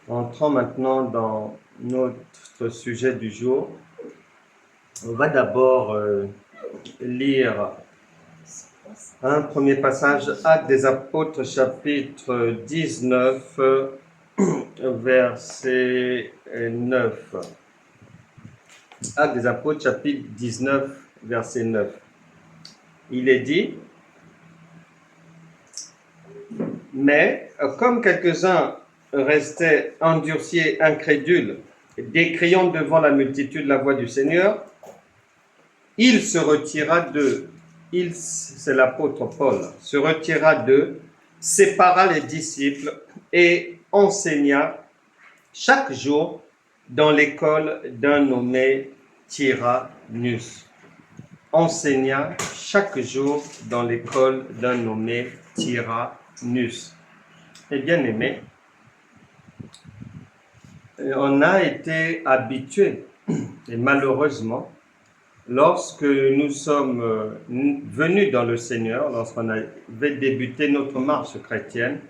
Entrons maintenant dans notre sujet du jour. On va d'abord lire un premier passage, Actes des Apôtres, chapitre 19, verset 9. Actes des Apôtres, chapitre 19, verset 9. Il est dit, mais comme quelques-uns restaient endurcis et incrédules, décriant devant la multitude la voix du Seigneur, il se retira d'eux. C'est l'apôtre Paul, se retira d'eux, sépara les disciples et enseigna chaque jour dans l'école d'un nommé Tyrannus. Enseigna chaque jour dans l'école d'un nommé Tyrannus. Et bien aimé, on a été habitué, et malheureusement, lorsque nous sommes venus dans le Seigneur, lorsqu'on avait débuté notre marche chrétienne,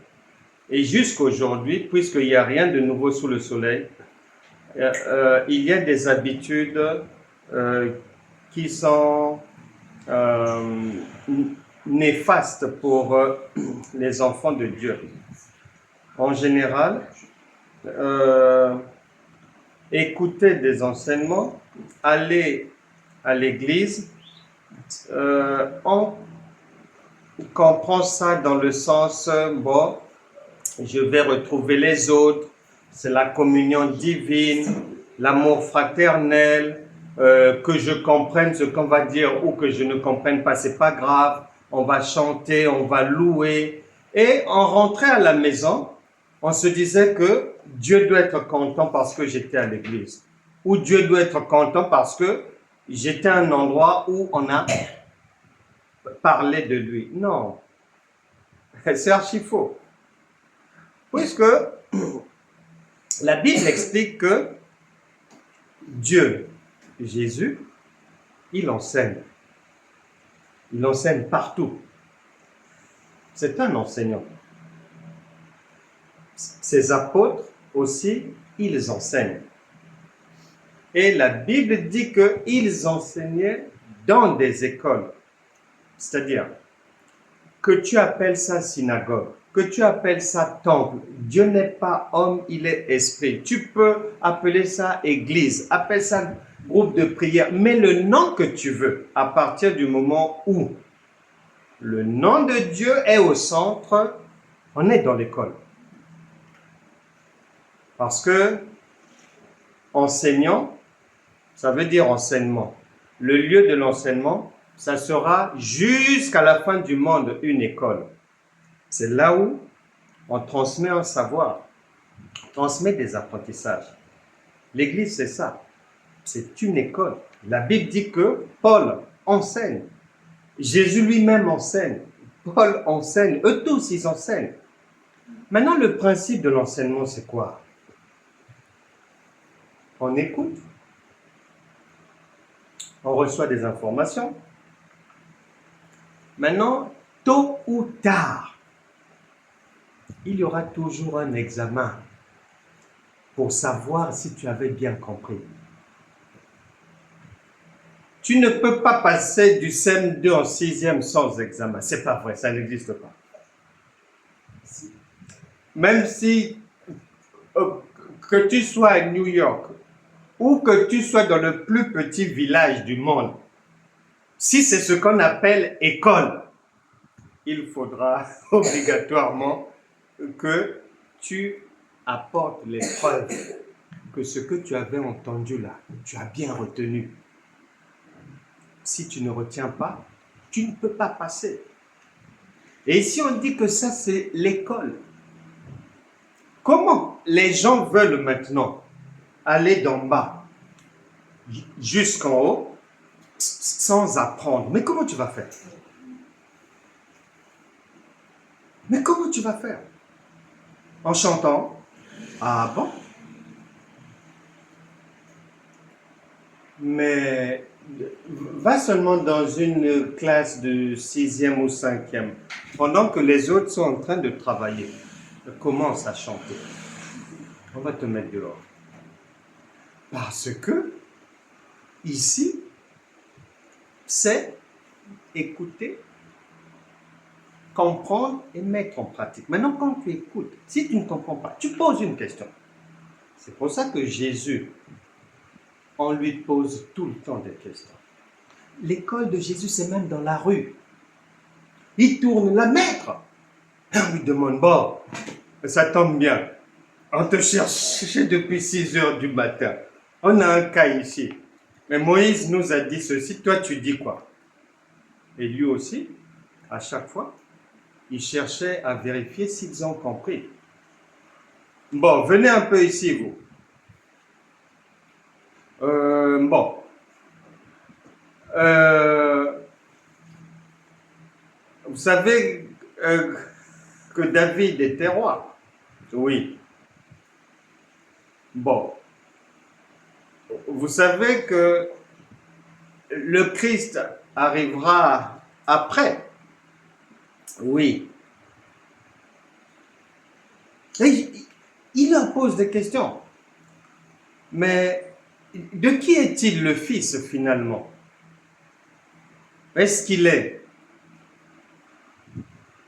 et jusqu'à aujourd'hui, puisqu'il n'y a rien de nouveau sous le soleil, il y a des habitudes qui sont néfastes pour les enfants de Dieu. En général, écouter des enseignements, aller à l'église, on comprend ça dans le sens, bon, je vais retrouver les autres, c'est la communion divine, l'amour fraternel, que je comprenne ce qu'on va dire ou que je ne comprenne pas, c'est pas grave, on va chanter, on va louer. Et on rentrait à la maison, on se disait que Dieu doit être content parce que j'étais à l'église. Ou Dieu doit être content parce que j'étais à un endroit où on a parlé de lui. Non, c'est archi faux. Puisque la Bible explique que Dieu, Jésus, il enseigne. Il enseigne partout. C'est un enseignant. Ses apôtres aussi, ils enseignent. Et la Bible dit qu'ils enseignaient dans des écoles. C'est-à-dire que tu appelles ça synagogue, que tu appelles ça temple. Dieu n'est pas homme, il est esprit. Tu peux appeler ça église, appelle ça groupe de prière, mets le nom que tu veux à partir du moment où le nom de Dieu est au centre, on est dans l'école. Parce que enseignant, ça veut dire enseignement. Le lieu de l'enseignement, ça sera jusqu'à la fin du monde une école. C'est là où on transmet un savoir, on transmet des apprentissages. L'Église, c'est ça. C'est une école. La Bible dit que Paul enseigne. Jésus lui-même enseigne. Paul enseigne. Eux tous, ils enseignent. Maintenant, le principe de l'enseignement, c'est quoi? On écoute. On reçoit des informations. Maintenant, tôt ou tard, il y aura toujours un examen pour savoir si tu avais bien compris. Tu ne peux pas passer du CM2 en 6e sans examen. C'est pas vrai, ça n'existe pas. Même si que tu sois à New York ou que tu sois dans le plus petit village du monde, si c'est ce qu'on appelle école, il faudra obligatoirement que tu apportes les preuves que ce que tu avais entendu là, tu as bien retenu. Si tu ne retiens pas, tu ne peux pas passer. Et ici, on dit que ça, c'est l'école. Comment les gens veulent maintenant aller d'en bas jusqu'en haut sans apprendre? Mais comment tu vas faire? Mais comment tu vas faire? En chantant? Ah bon? Mais va seulement dans une classe de 6e ou 5e, pendant que les autres sont en train de travailler. Commence à chanter. on va te mettre dehors. Parce que, ici, c'est écouter, comprendre et mettre en pratique. Maintenant, quand tu écoutes, si tu ne comprends pas, tu poses une question. C'est pour ça que Jésus, on lui pose tout le temps des questions. L'école de Jésus, c'est même dans la rue. Il tourne la maître. On lui demande, bon, ça tombe bien. On te cherche depuis 6 heures du matin. On a un cas ici. Mais Moïse nous a dit ceci, toi tu dis quoi? Et lui aussi, à chaque fois, il cherchait à vérifier s'ils ont compris. Bon, venez un peu ici, vous. Bon. Vous savez que David était roi? Oui. Bon. Vous savez que le Christ arrivera après? Oui. Et il leur pose des questions. Mais de qui est-il le fils finalement? Est-ce qu'il est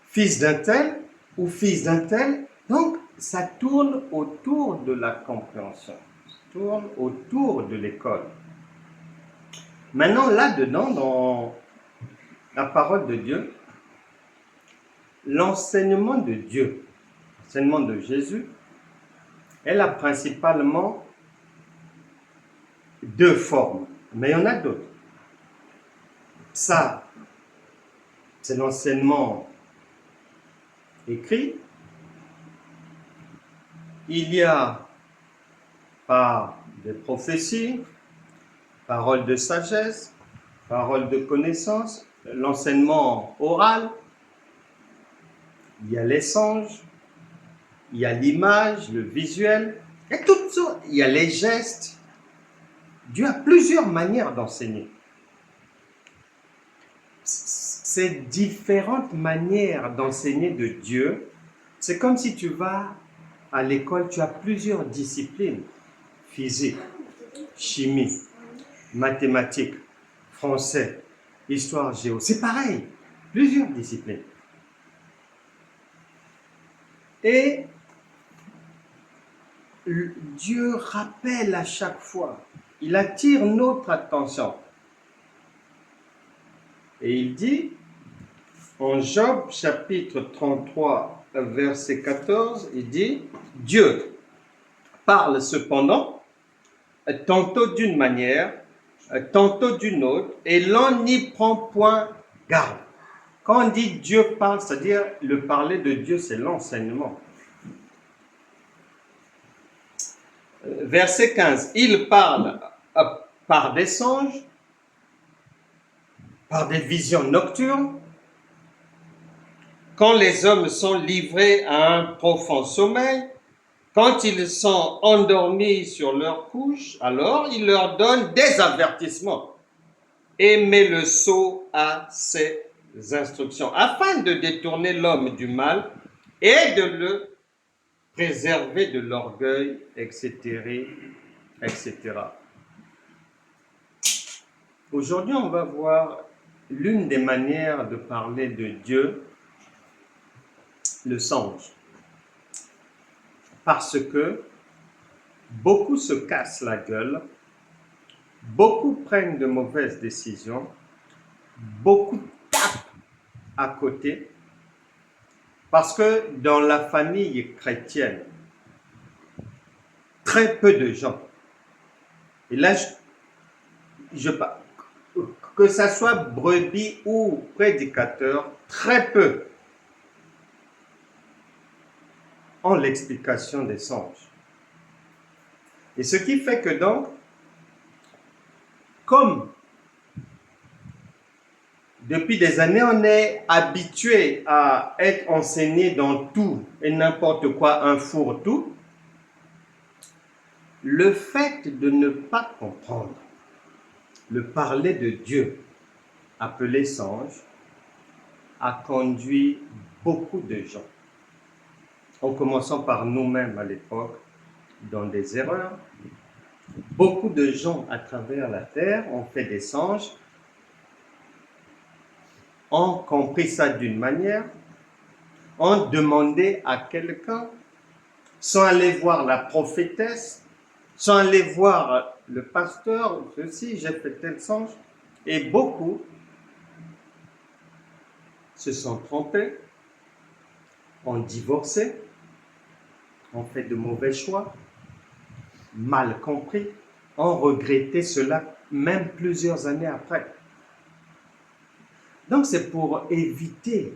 fils d'un tel ou fils d'un tel? Donc, ça tourne autour de la compréhension, ça tourne autour de l'école. Maintenant, là-dedans, dans la parole de Dieu, l'enseignement de Dieu, l'enseignement de Jésus, elle a principalement deux formes, mais il y en a d'autres. Ça, c'est l'enseignement écrit. Il y a par des prophéties, paroles de sagesse, paroles de connaissance, l'enseignement oral, il y a les songes, il y a l'image, le visuel, il y a toutes sortes, il y a les gestes. Dieu a plusieurs manières d'enseigner. Ces différentes manières d'enseigner de Dieu, c'est comme si tu vas à l'école, tu as plusieurs disciplines. Physique, chimie, mathématiques, français, histoire, géo. C'est pareil, plusieurs disciplines. Et Dieu rappelle à chaque fois, il attire notre attention. Et il dit, en Job chapitre 33, verset 14, il dit, Dieu parle cependant, tantôt d'une manière, tantôt d'une autre, et l'on n'y prend point garde. Quand on dit Dieu parle, c'est-à-dire le parler de Dieu, c'est l'enseignement. Verset 15, il parle par des songes, par des visions nocturnes, quand les hommes sont livrés à un profond sommeil, quand ils sont endormis sur leur couche, alors il leur donne des avertissements et met le sceau à ses instructions, afin de détourner l'homme du mal et de le préserver de l'orgueil, etc., etc. Aujourd'hui, on va voir l'une des manières de parler de Dieu, le songe. Parce que beaucoup se cassent la gueule, beaucoup prennent de mauvaises décisions, beaucoup tapent à côté, parce que dans la famille chrétienne, très peu de gens, et là, que ça soit brebis ou prédicateur, très peu ont l'explication des songes. Et ce qui fait que donc, comme depuis des années, on est habitué à être enseigné dans tout et n'importe quoi, un fourre-tout, le fait de ne pas comprendre le parler de Dieu, appelé songe, a conduit beaucoup de gens, en commençant par nous-mêmes à l'époque, dans des erreurs. Beaucoup de gens à travers la terre ont fait des songes, ont compris ça d'une manière, ont demandé à quelqu'un, sont allés voir la prophétesse, sont allés voir le pasteur, ceci, j'ai fait tel songe, et beaucoup se sont trompés, ont divorcé, ont fait de mauvais choix, mal compris, ont regretté cela même plusieurs années après. Donc c'est pour éviter,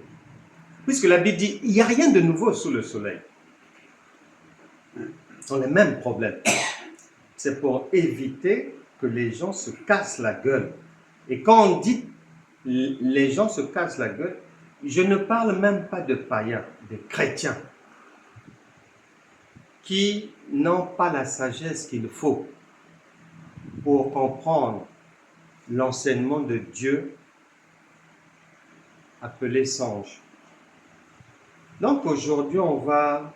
puisque la Bible dit, il n'y a rien de nouveau sous le soleil. Ce sont les mêmes problèmes. C'est pour éviter que les gens se cassent la gueule. Et quand on dit les gens se cassent la gueule, je ne parle même pas de païens, de chrétiens, qui n'ont pas la sagesse qu'il faut pour comprendre l'enseignement de Dieu appelé songe. Donc aujourd'hui, on va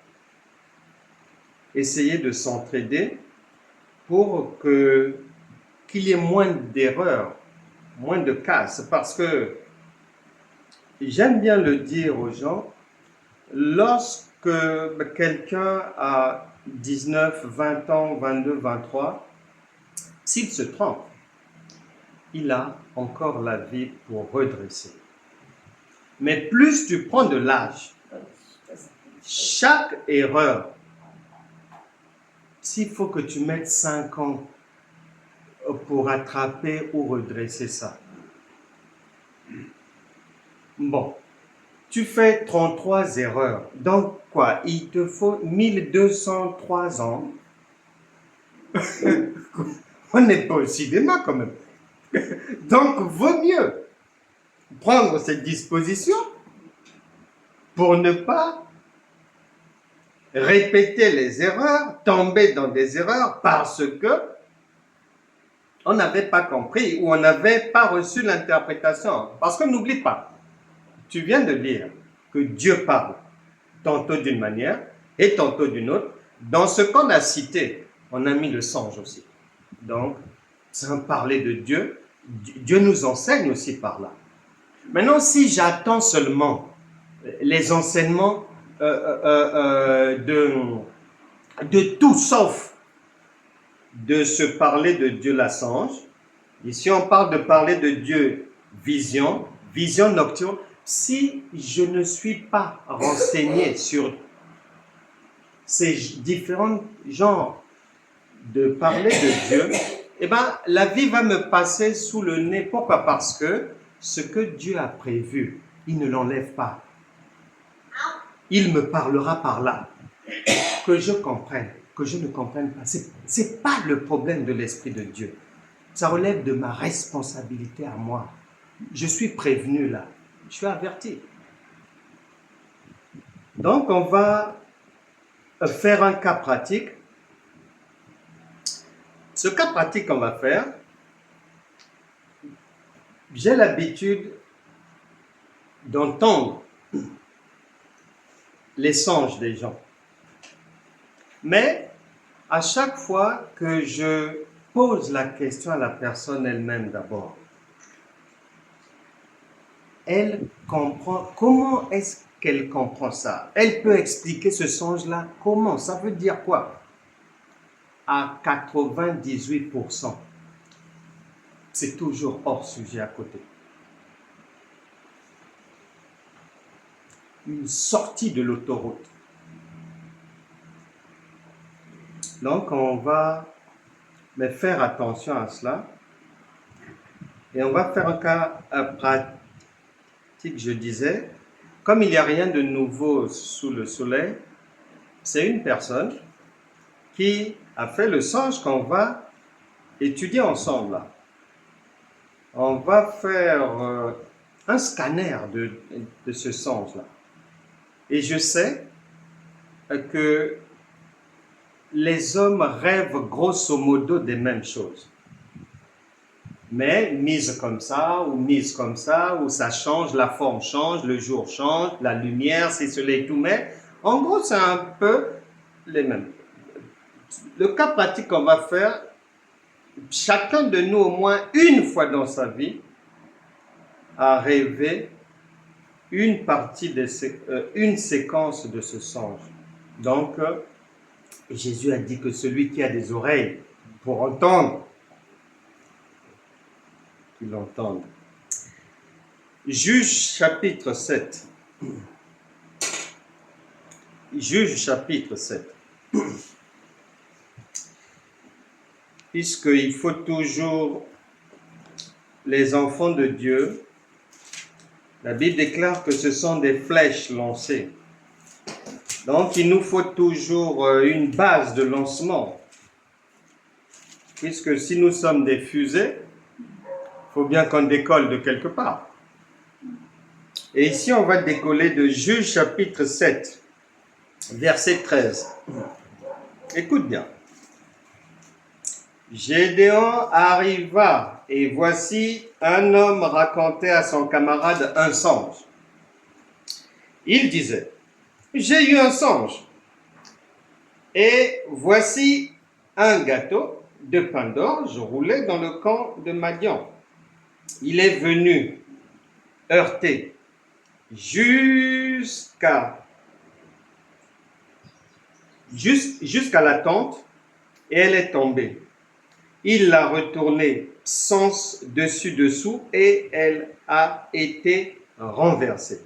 essayer de s'entraider pour qu'il y ait moins d'erreurs, moins de casses, parce que j'aime bien le dire aux gens, lorsque quelqu'un a 19, 20 ans, 22, 23, s'il se trompe, il a encore la vie pour redresser. Mais plus tu prends de l'âge, chaque erreur, s'il faut que tu mettes 5 ans pour attraper ou redresser ça. Bon, tu fais 33 erreurs. Donc quoi? Il te faut 1203 ans. On n'est pas au cinéma quand même. Donc vaut mieux prendre cette disposition pour ne pas répéter les erreurs, tomber dans des erreurs parce que on n'avait pas compris ou on n'avait pas reçu l'interprétation. Parce que n'oublie pas, tu viens de lire que Dieu parle tantôt d'une manière et tantôt d'une autre. Dans ce qu'on a cité, on a mis le songe aussi. Donc, sans parler de Dieu, Dieu nous enseigne aussi par là. Maintenant, si j'attends seulement les enseignements de tout sauf de se parler de Dieu la songe, ici on parle de parler de Dieu vision, vision nocturne, si je ne suis pas renseigné sur ces différents genres de parler de Dieu, eh bien, la vie va me passer sous le nez. Pourquoi? Parce que ce que Dieu a prévu, il ne l'enlève pas. Il me parlera par là. Que je comprenne, que je ne comprenne pas. Ce n'est pas le problème de l'Esprit de Dieu. Ça relève de ma responsabilité à moi. Je suis prévenu là. Je suis averti. Donc, on va faire un cas pratique. Ce cas pratique qu'on va faire, j'ai l'habitude d'entendre les songes des gens. Mais à chaque fois que je pose la question à la personne elle-même d'abord, elle comprend, comment est-ce qu'elle comprend ça? Elle peut expliquer ce songe-là, comment? Ça veut dire quoi? À 98%, c'est toujours hors sujet à côté. Une sortie de l'autoroute. Donc, on va faire attention à cela. Et on va faire un cas pratique, je disais. Comme il n'y a rien de nouveau sous le soleil, c'est une personne qui a fait le songe qu'on va étudier ensemble. Là. On va faire un scanner de ce songe-là. Et je sais que les hommes rêvent grosso modo des mêmes choses. Mais mise comme ça, ou ça change, la forme change, le jour change, la lumière, c'est soleil, tout. Mais en gros, c'est un peu les mêmes. Le cas pratique qu'on va faire, chacun de nous au moins une fois dans sa vie a rêvé une partie de une séquence de ce songe. Donc, Jésus a dit que celui qui a des oreilles pour entendre, qu'il entende. Juge chapitre 7. Juge chapitre 7. Puisqu'il faut toujours les enfants de Dieu, la Bible déclare que ce sont des flèches lancées. Donc, il nous faut toujours une base de lancement. Puisque si nous sommes des fusées, il faut bien qu'on décolle de quelque part. Et ici, on va décoller de Juge chapitre 7, verset 13. Écoute bien. Gédéon arriva, et voici un homme racontait à son camarade un songe. Il disait, j'ai eu un songe, et voici un gâteau de pain d'orge roulé dans le camp de Madian. Il est venu heurter jusqu'à la tente, et elle est tombée. Il l'a retournée sens dessus-dessous et elle a été renversée.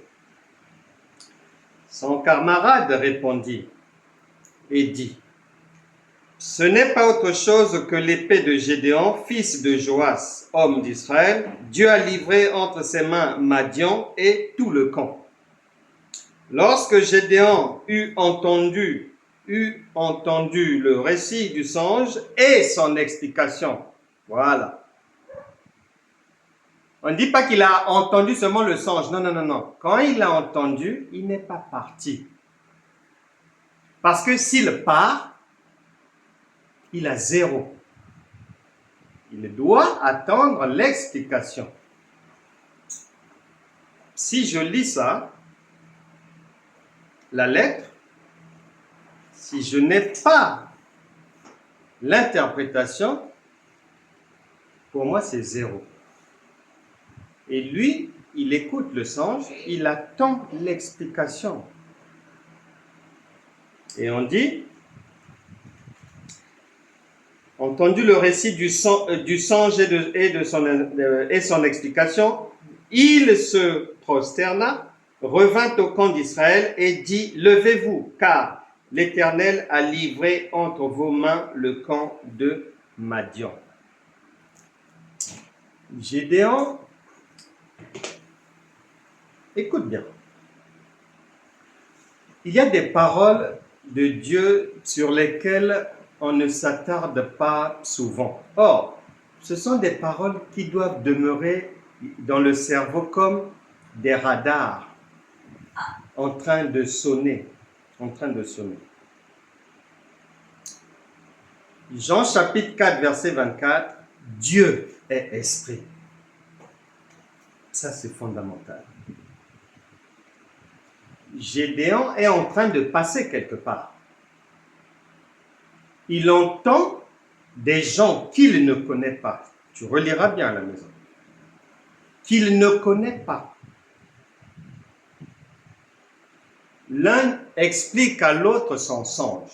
Son camarade répondit et dit, ce n'est pas autre chose que l'épée de Gédéon, fils de Joas, homme d'Israël. Dieu a livré entre ses mains Madian et tout le camp. Lorsque Gédéon eut entendu le récit du songe et son explication. Voilà. On ne dit pas qu'il a entendu seulement le songe. Non, non, non, non. Quand il a entendu, il n'est pas parti. Parce que s'il part, il a zéro. Il doit attendre l'explication. Si je lis ça, la lettre, si je n'ai pas l'interprétation, pour moi c'est zéro. Et lui, il écoute le songe, il attend l'explication. Et on dit, entendu le récit du songe et son explication, il se prosterna, revint au camp d'Israël et dit, levez-vous, car l'Éternel a livré entre vos mains le camp de Madian. Gédéon, écoute bien. Il y a des paroles de Dieu sur lesquelles on ne s'attarde pas souvent. Or, ce sont des paroles qui doivent demeurer dans le cerveau comme des radars en train de sonner. Jean chapitre 4, verset 24, Dieu est esprit. Ça, c'est fondamental. Gédéon est en train de passer quelque part. Il entend des gens qu'il ne connaît pas. Tu reliras bien à la maison. Qu'il ne connaît pas. L'un explique à l'autre son songe.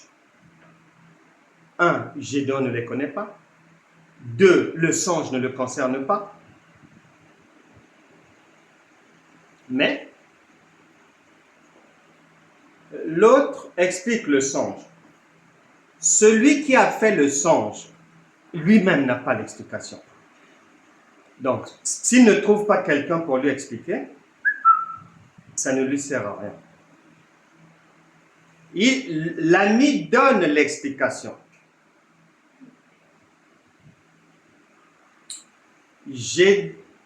1. Gédéon ne les connaît pas. 2. Le songe ne le concerne pas. Mais l'autre explique le songe. Celui qui a fait le songe, lui-même n'a pas l'explication. Donc, s'il ne trouve pas quelqu'un pour lui expliquer, ça ne lui sert à rien. L'ami donne l'explication.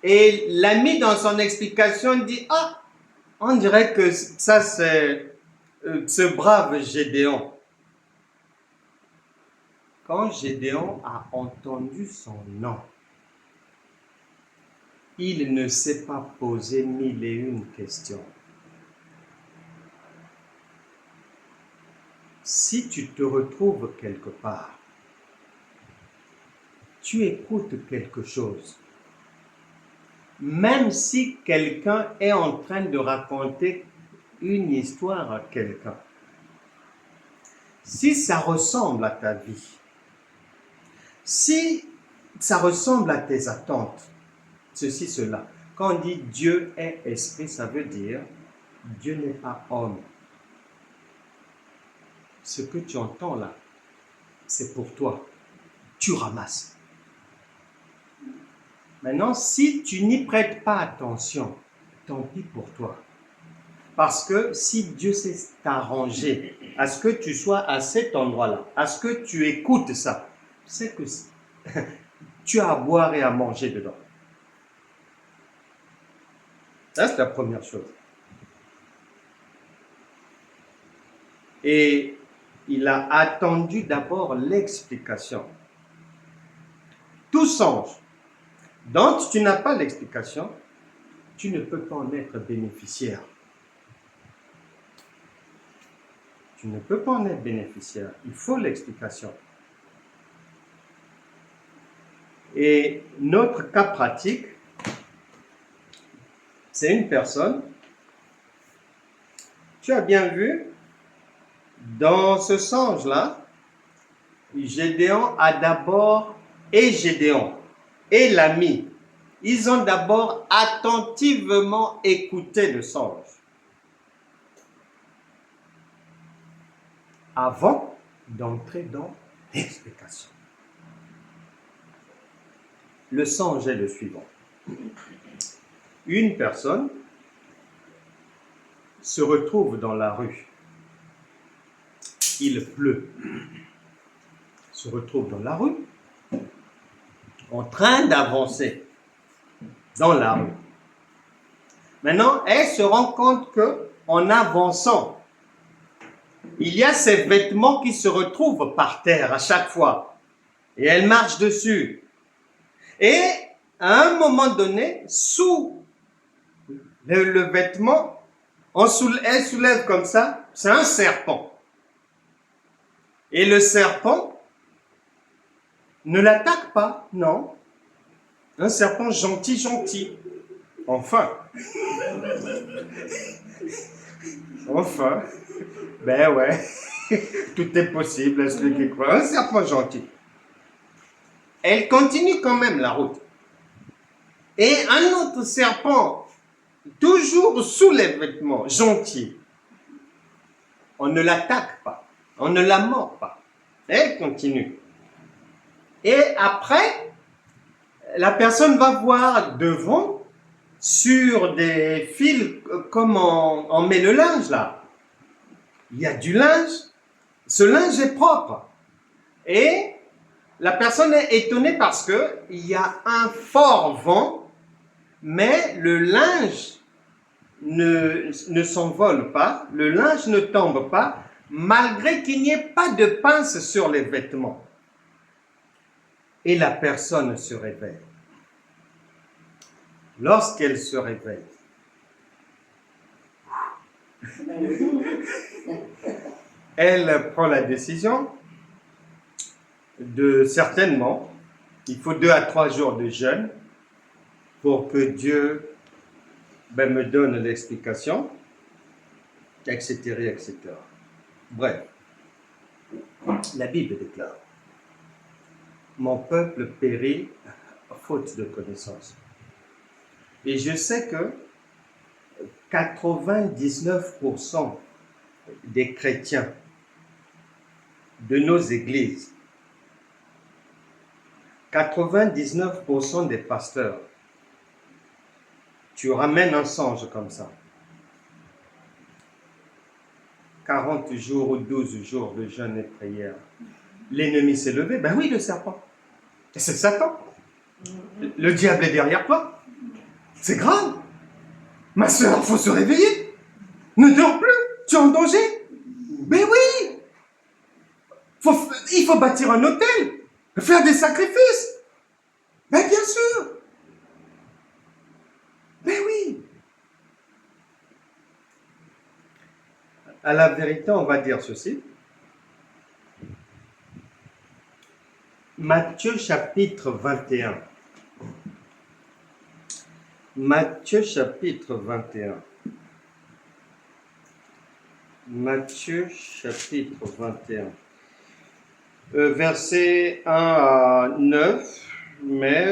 Et l'ami dans son explication dit, ah, on dirait que ça c'est ce brave Gédéon. Quand Gédéon a entendu son nom, il ne s'est pas posé 1001 questions. si tu te retrouves quelque part, tu écoutes quelque chose, même si quelqu'un est en train de raconter une histoire à quelqu'un, si ça ressemble à ta vie, si ça ressemble à tes attentes, ceci, cela. Quand on dit Dieu est esprit, ça veut dire Dieu n'est pas homme. Ce que tu entends là, c'est pour toi. Tu ramasses. Maintenant, si tu n'y prêtes pas attention, tant pis pour toi. Parce que si Dieu s'est arrangé à ce que tu sois à cet endroit-là, à ce que tu écoutes ça, c'est que tu as à boire et à manger dedans. Ça, c'est la première chose. Et il a attendu d'abord l'explication. Tout songe dont tu n'as pas l'explication, tu ne peux pas en être bénéficiaire. Tu ne peux pas en être bénéficiaire. Il faut l'explication. Et notre cas pratique, c'est une personne, tu as bien vu, dans ce songe-là, Gédéon a d'abord, et Gédéon, et l'ami, ils ont d'abord attentivement écouté le songe avant d'entrer dans l'explication. Le songe est le suivant. Une personne se retrouve dans la rue. Il pleut. Se retrouve dans la rue, en train d'avancer dans la rue. Maintenant, elle se rend compte que, en avançant, il y a ses vêtements qui se retrouvent par terre à chaque fois. Et elle marche dessus. Et à un moment donné, sous le vêtement, elle soulève comme ça, c'est un serpent. Et le serpent ne l'attaque pas, non. Un serpent gentil, gentil. Enfin. Enfin. Ben ouais. Tout est possible à celui qui croit. Un serpent gentil. Elle continue quand même la route. Et un autre serpent, toujours sous les vêtements, gentil. On ne l'attaque pas. On ne la mord pas. Elle continue. Et après, la personne va voir devant, sur des fils, comme on met le linge là. Il y a du linge. Ce linge est propre. Et la personne est étonnée parce qu'il y a un fort vent, mais le linge ne s'envole pas, le linge ne tombe pas, malgré qu'il n'y ait pas de pince sur les vêtements. Et la personne se réveille. Lorsqu'elle se réveille, elle prend la décision de, certainement, il faut 2 à 3 jours de jeûne pour que Dieu me donne l'explication, etc., etc. Bref, la Bible déclare, mon peuple périt faute de connaissance. Et je sais que 99% des chrétiens de nos églises, 99% des pasteurs, tu ramènes un songe comme ça. 40 jours ou 12 jours de jeûne et prière. L'ennemi s'est levé. Ben oui, le serpent. Et c'est Satan. Le diable est derrière toi. C'est grave. Ma soeur, il faut se réveiller. Ne dors plus. Tu es en danger. Mais oui. Il faut bâtir un hôtel. Faire des sacrifices. Ben bien sûr. Ben oui. À la vérité, on va dire ceci. Matthieu chapitre 21. Matthieu chapitre 21. Matthieu chapitre 21. Versets 1 à 9. Mais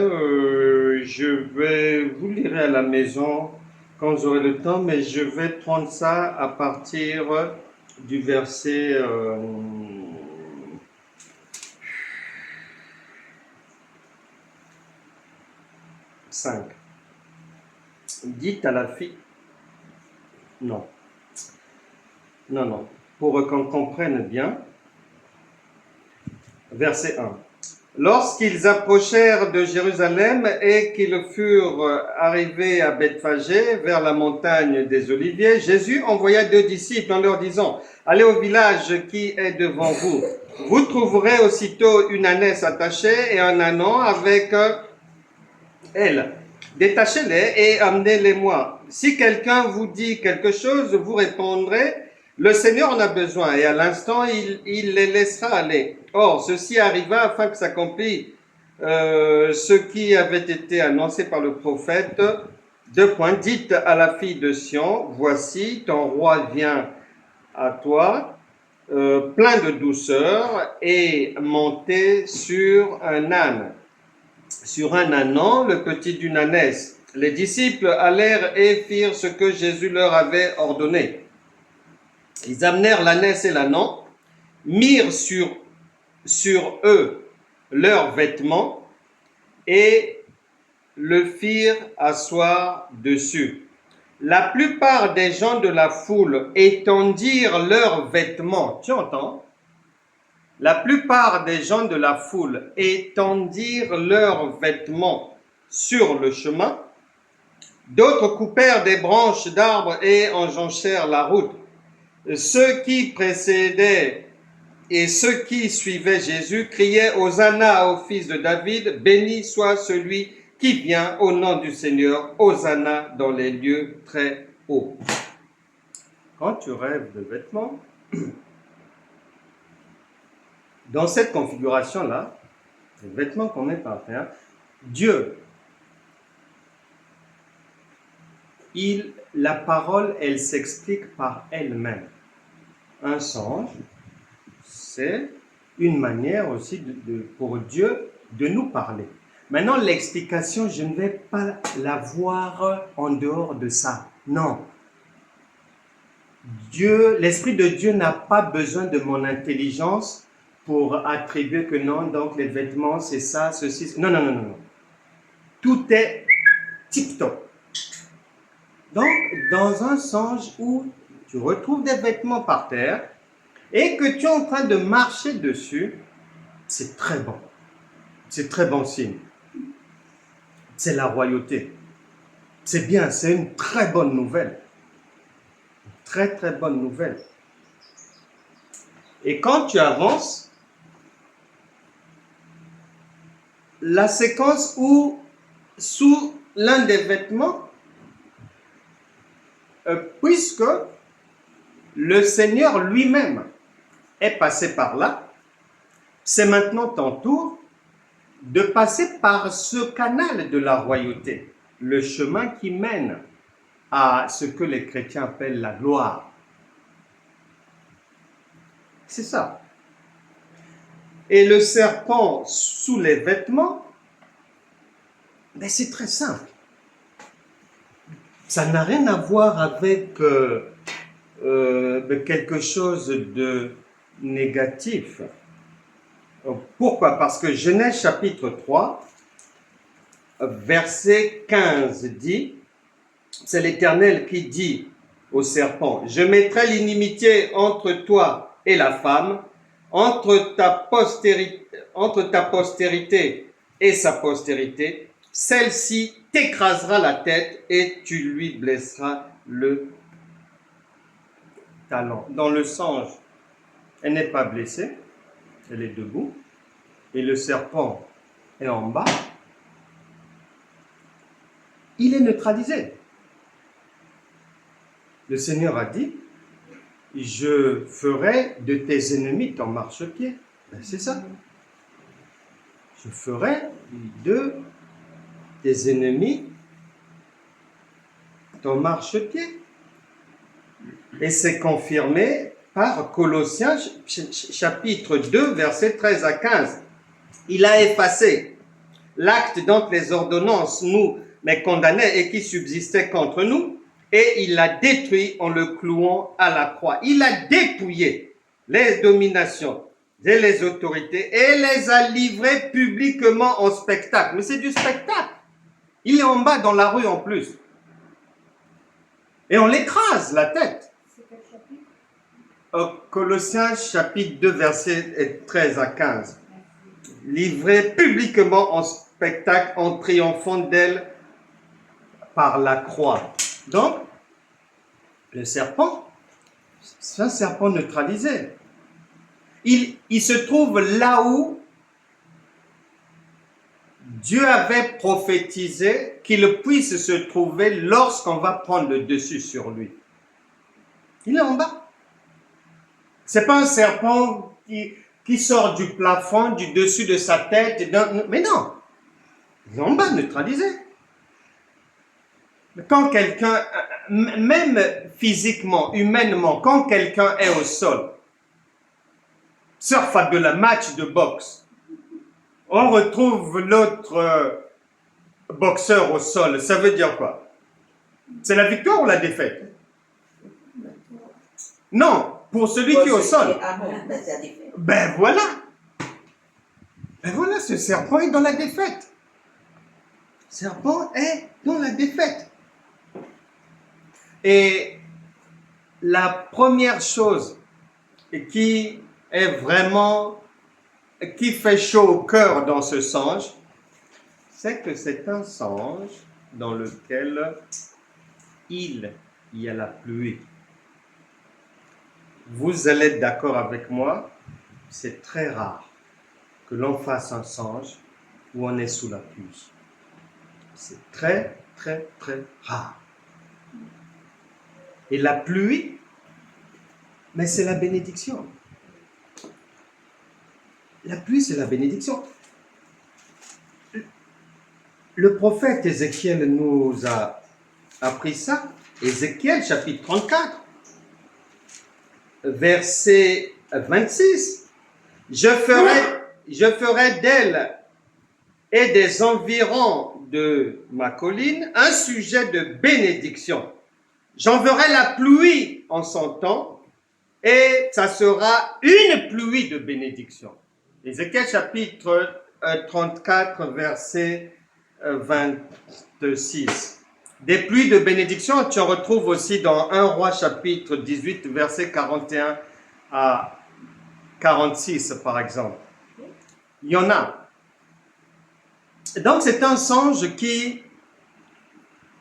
je vais vous lire à la maison quand j'aurai le temps, mais je vais prendre ça à partir du verset 5. Dites à la fille... Non. Non. Pour qu'on comprenne bien. Verset 1. Lorsqu'ils approchèrent de Jérusalem et qu'ils furent arrivés à Bethphagée, vers la montagne des Oliviers, Jésus envoya 2 disciples en leur disant, « Allez au village qui est devant vous. Vous trouverez aussitôt une ânesse attachée et un ânon avec elle. Détachez-les et amenez-les-moi. Si quelqu'un vous dit quelque chose, vous répondrez, le Seigneur en a besoin, et à l'instant, il les laissera aller. Or, ceci arriva afin que s'accomplisse ce qui avait été annoncé par le prophète. 2 points. Dites à la fille de Sion, voici, ton roi vient à toi, plein de douceur, et monté sur un âne. Sur un ânon, le petit d'une ânesse. Les disciples allèrent et firent ce que Jésus leur avait ordonné. Ils amenèrent l'ânesse et l'ânon, mirent sur eux leurs vêtements et le firent asseoir dessus. La plupart des gens de la foule étendirent leurs vêtements. Tu entends? La plupart des gens de la foule étendirent leurs vêtements sur le chemin. D'autres coupèrent des branches d'arbres et enjonchèrent la route. Ceux qui précédaient et ceux qui suivaient Jésus criaient Hosanna au fils de David, béni soit celui qui vient au nom du Seigneur, Hosanna dans les lieux très hauts. Quand tu rêves de vêtements, dans cette configuration-là, les vêtements qu'on met par terre, Dieu, la parole, elle s'explique par elle-même. Un songe, c'est une manière aussi pour Dieu de nous parler. Maintenant, l'explication, je ne vais pas la voir en dehors de ça. Non. Dieu, l'Esprit de Dieu n'a pas besoin de mon intelligence pour attribuer que non, donc les vêtements, c'est ça, ceci. Non. Tout est tip-top. Donc, dans un songe où tu retrouves des vêtements par terre et que tu es en train de marcher dessus, c'est très bon. C'est très bon signe. C'est la royauté. C'est bien, c'est une très bonne nouvelle. Très, très bonne nouvelle. Et quand tu avances, la séquence où, sous l'un des vêtements, puisque le Seigneur lui-même est passé par là, c'est maintenant ton tour de passer par ce canal de la royauté, le chemin qui mène à ce que les chrétiens appellent la gloire. C'est ça. Et le serpent sous les vêtements, ben c'est très simple. Ça n'a rien à voir avec quelque chose de négatif. Pourquoi? Parce que Genèse chapitre 3, verset 15 dit, c'est l'Éternel qui dit au serpent, « Je mettrai l'inimitié entre toi et la femme, entre ta postérité et sa postérité, celle-ci t'écrasera la tête et tu lui blesseras le talon. » Dans le songe, elle n'est pas blessée, elle est debout, et le serpent est en bas. Il est neutralisé. Le Seigneur a dit, je ferai de tes ennemis ton marchepied. Ben, c'est ça. je ferai de tes ennemis ton marchepied. Et c'est confirmé par Colossiens chapitre 2, versets 13 à 15. Il a effacé l'acte dont les ordonnances nous condamnaient et qui subsistait contre nous, et il l'a détruit en le clouant à la croix. Il a dépouillé les dominations et les autorités et les a livrées publiquement en spectacle. Mais c'est du spectacle. Il est en bas dans la rue en plus. Et on l'écrase la tête. C'est quel chapitre? Colossiens chapitre 2, versets 13 à 15. Livré publiquement en spectacle en triomphant d'elle par la croix. Donc, le serpent, c'est un serpent neutralisé. Il se trouve là où Dieu avait prophétisé qu'il puisse se trouver lorsqu'on va prendre le dessus sur lui. Il est en bas. C'est pas un serpent qui sort du plafond, du dessus de sa tête. Mais non, il est en bas, neutralisé. Quand quelqu'un, même physiquement, humainement, quand quelqu'un est au sol, surfe de la match de boxe, on retrouve l'autre boxeur au sol. Ça veut dire quoi? C'est la victoire ou la défaite? Non, pour celui qui est au sol. Ben voilà. Ben voilà, ce serpent est dans la défaite. Le serpent est dans la défaite. Et la première chose qui est vraiment, qui fait chaud au cœur dans ce songe, c'est que c'est un songe dans lequel il y a la pluie. Vous allez être d'accord avec moi, c'est très rare que l'on fasse un songe où on est sous la pluie. C'est très, très, très rare. Et la pluie, mais c'est la bénédiction. La pluie, c'est la bénédiction. Le prophète Ézéchiel nous a appris ça. Ézéchiel, chapitre 34, verset 26. Je ferai d'elle et des environs de ma colline un sujet de bénédiction. J'enverrai la pluie en son temps et ça sera une pluie de bénédiction. Ézéchiel chapitre 34, verset 26. Des pluies de bénédiction, tu en retrouves aussi dans 1 Roi chapitre 18, verset 41 à 46, par exemple. Il y en a. Donc, c'est un songe qui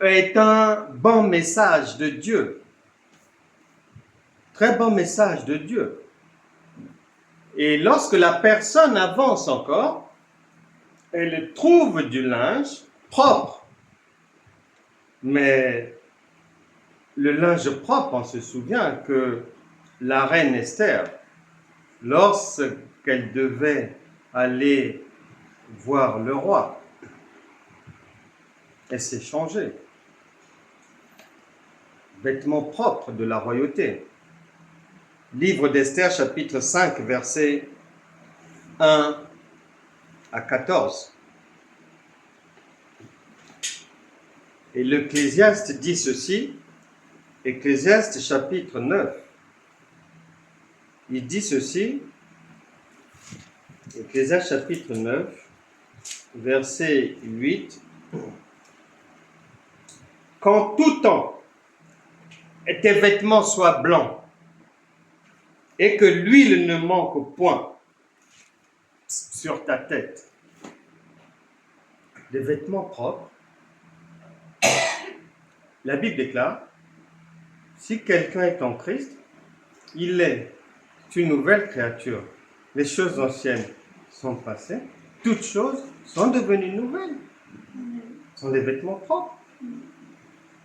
est un bon message de Dieu. Très bon message de Dieu. Et lorsque la personne avance encore, elle trouve du linge propre. Mais le linge propre, on se souvient que la reine Esther, lorsqu'elle devait aller voir le roi, elle s'est changée. Vêtements propres de la royauté. Livre d'Esther, chapitre 5, versets 1 à 14. Et l'Ecclésiaste dit ceci, Ecclésiaste chapitre 9. Il dit ceci, Ecclésiaste chapitre 9, verset 8. Qu'en tout temps, tes vêtements soient blancs et que l'huile ne manque point sur ta tête. Des vêtements propres. La Bible déclare, si quelqu'un est en Christ, il est une nouvelle créature. Les choses anciennes sont passées, toutes choses sont devenues nouvelles. Ce sont des vêtements propres.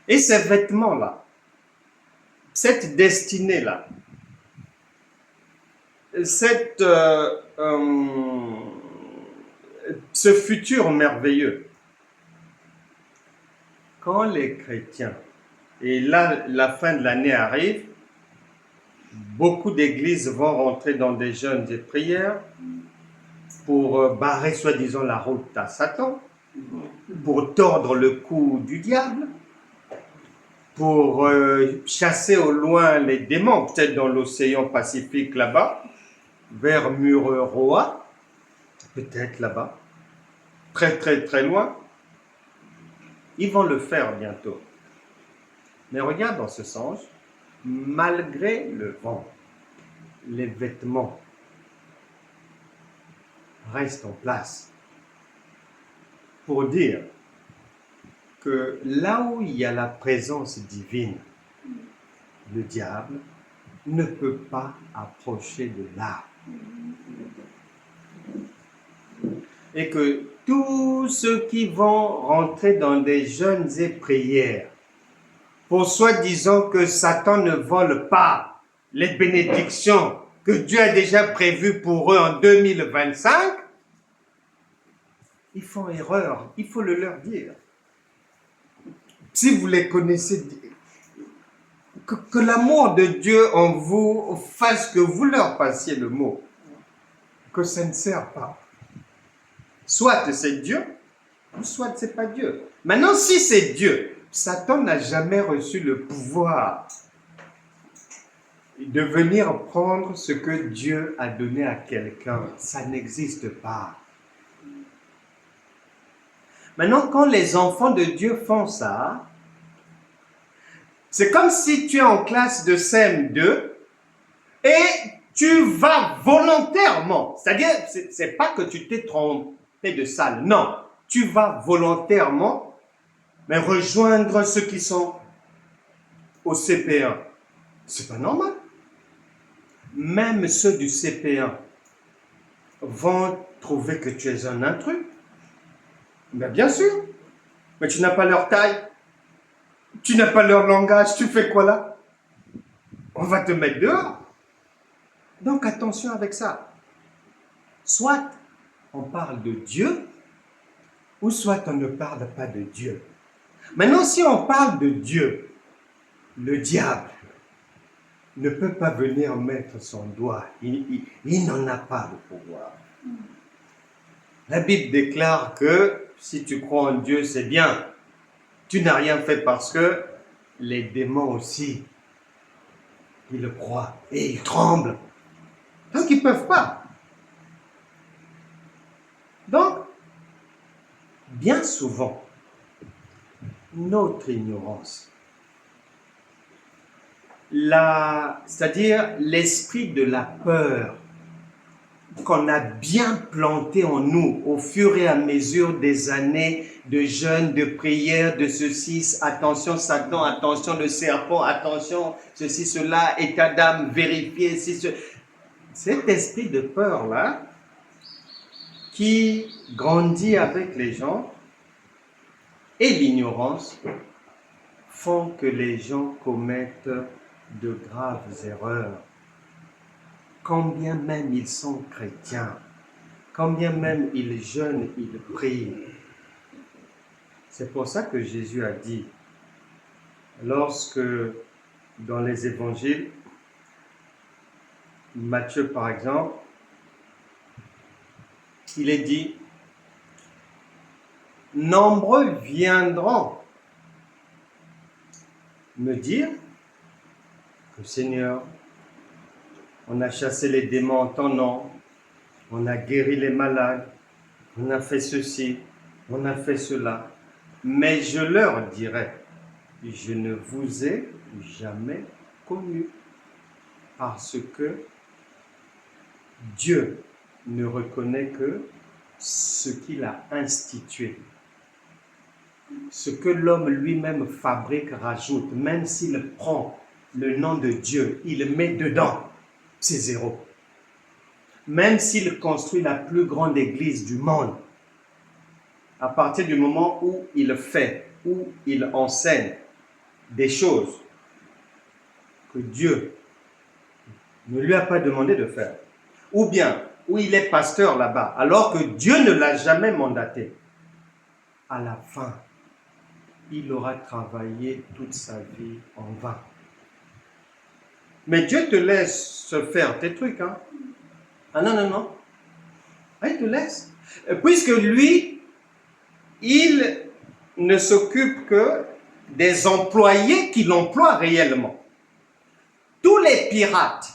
Et ces vêtements-là, cette destinée-là, ce futur merveilleux. Quand les chrétiens, et là la fin de l'année arrive, beaucoup d'églises vont rentrer dans des jeûnes et prières pour barrer soi-disant la route à Satan, pour tordre le cou du diable, pour chasser au loin les démons, peut-être dans l'océan Pacifique là-bas, vers Mururoa, peut-être là-bas, très très très loin. Ils vont le faire bientôt. Mais regarde dans ce sens, malgré le vent, les vêtements restent en place pour dire que là où il y a la présence divine, le diable ne peut pas approcher de là. Et que tous ceux qui vont rentrer dans des jeûnes et prières, pour soi-disant que Satan ne vole pas les bénédictions que Dieu a déjà prévues pour eux en 2025, ils font erreur, il faut le leur dire. Si vous les connaissez, que l'amour de Dieu en vous fasse que vous leur passiez le mot, que ça ne sert pas. Soit c'est Dieu, ou soit c'est pas Dieu. Maintenant, si c'est Dieu, Satan n'a jamais reçu le pouvoir de venir prendre ce que Dieu a donné à quelqu'un. Ça n'existe pas. Maintenant, quand les enfants de Dieu font ça, c'est comme si tu es en classe de CM2 et tu vas volontairement, c'est-à-dire, c'est pas que tu t'es trompé de salle, non, tu vas volontairement mais rejoindre ceux qui sont au CP1. C'est pas normal. Même ceux du CP1 vont trouver que tu es un intrus. Mais bien sûr. Mais tu n'as pas leur taille. Tu n'as pas leur langage. Tu fais quoi là? On va te mettre dehors. Donc attention avec ça. Soit on parle de Dieu, ou soit on ne parle pas de Dieu. Maintenant, si on parle de Dieu, le diable ne peut pas venir mettre son doigt. Il n'en a pas le pouvoir. La Bible déclare que si tu crois en Dieu, c'est bien. Tu n'as rien fait parce que les démons aussi, ils le croient et ils tremblent. Donc, ils ne peuvent pas. Donc, bien souvent, notre ignorance, c'est-à-dire l'esprit de la peur qu'on a bien planté en nous au fur et à mesure des années de jeûne, de prière, de ceci, attention Satan, attention le serpent, attention ceci, cela, état d'âme vérifié, cet esprit de peur-là qui grandit avec les gens et l'ignorance font que les gens commettent de graves erreurs. Quand bien même ils sont chrétiens, quand bien même ils jeûnent, ils prient. C'est pour ça que Jésus a dit, lorsque dans les évangiles, Matthieu par exemple, il est dit, nombreux viendront me dire que Seigneur, on a chassé les démons en ton nom, on a guéri les malades, on a fait ceci, on a fait cela. Mais je leur dirai, je ne vous ai jamais connu, parce que Dieu ne reconnaît que ce qu'il a institué. Ce que l'homme lui-même fabrique, rajoute, même s'il prend le nom de Dieu, il le met dedans. C'est zéro. Même s'il construit la plus grande église du monde, à partir du moment où il fait, où il enseigne des choses que Dieu ne lui a pas demandé de faire, ou bien où il est pasteur là-bas, alors que Dieu ne l'a jamais mandaté. À la fin, il aura travaillé toute sa vie en vain. Mais Dieu te laisse faire tes trucs. Hein? Ah non, non, non. Ah, il te laisse. Puisque lui, il ne s'occupe que des employés qu'il emploie réellement. Tous les pirates,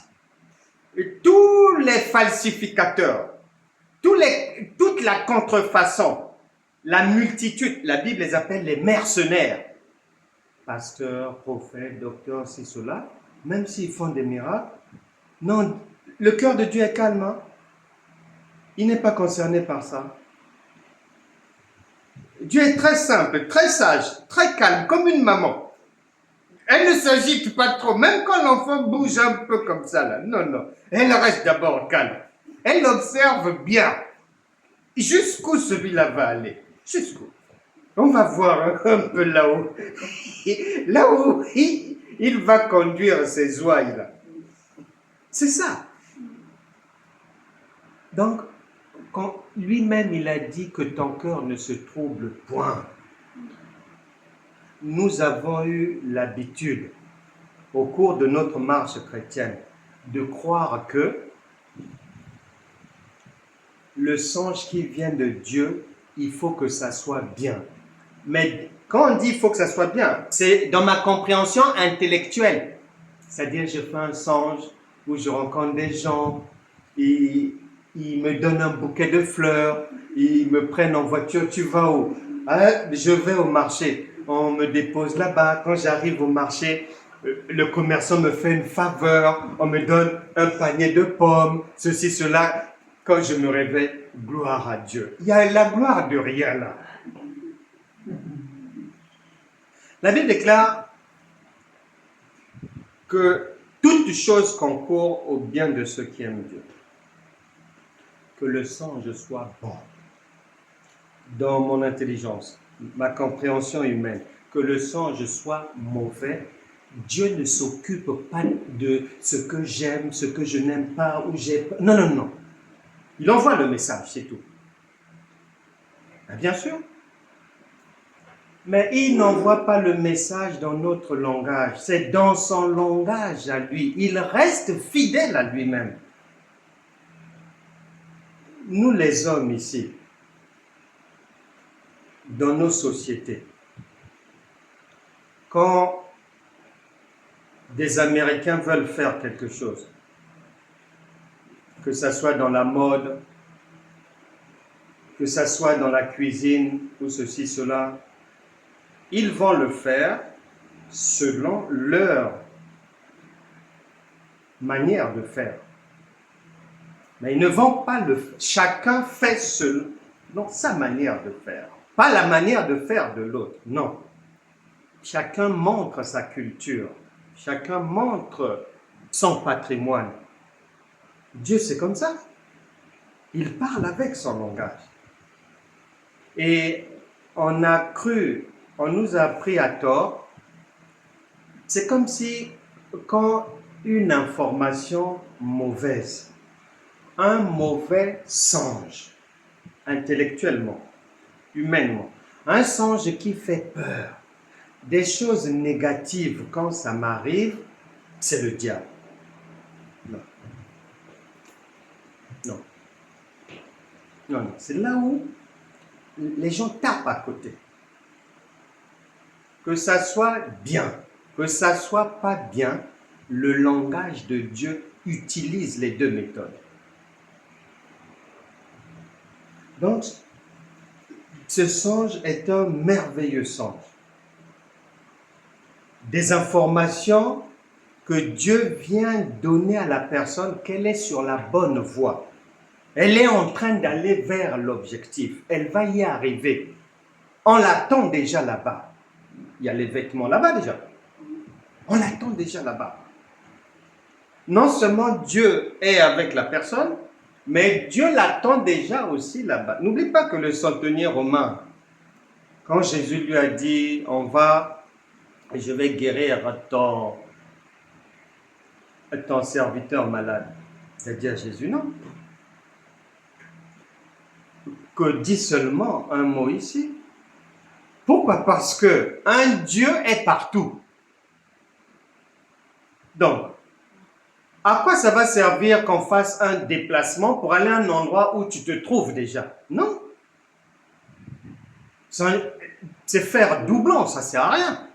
tous les falsificateurs, toute la contrefaçon, la multitude, la Bible les appelle les mercenaires. Pasteurs, prophètes, docteurs, c'est cela. Même s'ils font des miracles, non, le cœur de Dieu est calme. Hein? Il n'est pas concerné par ça. Dieu est très simple, très sage, très calme, comme une maman. Elle ne s'agite pas trop, même quand l'enfant bouge un peu comme ça. Là. Non, non. Elle reste d'abord calme. Elle observe bien. Jusqu'où celui-là va aller. Jusqu'où. On va voir un peu là-haut. Là-haut, il va conduire ses ouailles. Là. C'est ça. Donc, quand lui-même il a dit que ton cœur ne se trouble point, nous avons eu l'habitude, au cours de notre marche chrétienne, de croire que le songe qui vient de Dieu, il faut que ça soit bien. Mais quand on dit il faut que ça soit bien, c'est dans ma compréhension intellectuelle. C'est-à-dire, je fais un songe où je rencontre des gens, ils me donnent un bouquet de fleurs, ils me prennent en voiture, tu vas où? Ah, je vais au marché, on me dépose là-bas. Quand j'arrive au marché, le commerçant me fait une faveur, on me donne un panier de pommes, ceci, cela. Quand je me réveille, gloire à Dieu. Il y a la gloire de rien là. La Bible déclare que toute chose concourt au bien de ceux qui aiment Dieu. Que le songe soit bon. Dans mon intelligence, ma compréhension humaine, que le songe soit mauvais, Dieu ne s'occupe pas de ce que j'aime, ce que je n'aime pas, ou j'ai pas. Non, non, non. Il envoie le message, c'est tout. Bien sûr. Mais il n'envoie pas le message dans notre langage, c'est dans son langage à lui. Il reste fidèle à lui-même. Nous les hommes ici, dans nos sociétés, quand des Américains veulent faire quelque chose, que ce soit dans la mode, que ce soit dans la cuisine, ou ceci, cela, ils vont le faire selon leur manière de faire. Mais ils ne vont pas le faire. Chacun fait selon sa manière de faire. Pas la manière de faire de l'autre, non. Chacun montre sa culture. Chacun montre son patrimoine. Dieu, c'est comme ça. Il parle avec son langage. Et on nous a appris à tort. C'est comme si, quand une information mauvaise, un mauvais songe, intellectuellement, humainement, un songe qui fait peur, des choses négatives, quand ça m'arrive, c'est le diable. Non. Non. Non, non. C'est là où les gens tapent à côté. Que ça soit bien, que ça soit pas bien, le langage de Dieu utilise les deux méthodes. Donc, ce songe est un merveilleux songe. Des informations que Dieu vient donner à la personne qu'elle est sur la bonne voie. Elle est en train d'aller vers l'objectif. Elle va y arriver. On l'attend déjà là-bas. Il y a les vêtements là-bas déjà. On l'attend déjà là-bas. Non seulement Dieu est avec la personne, mais Dieu l'attend déjà aussi là-bas. N'oublie pas que le centenier romain, quand Jésus lui a dit, je vais guérir ton serviteur malade, il a dit à Jésus, non. que dit seulement un mot ici. Pourquoi? Parce que un Dieu est partout. Donc, à quoi ça va servir qu'on fasse un déplacement pour aller à un endroit où tu te trouves déjà? Non. C'est faire doublon, ça ne sert à rien.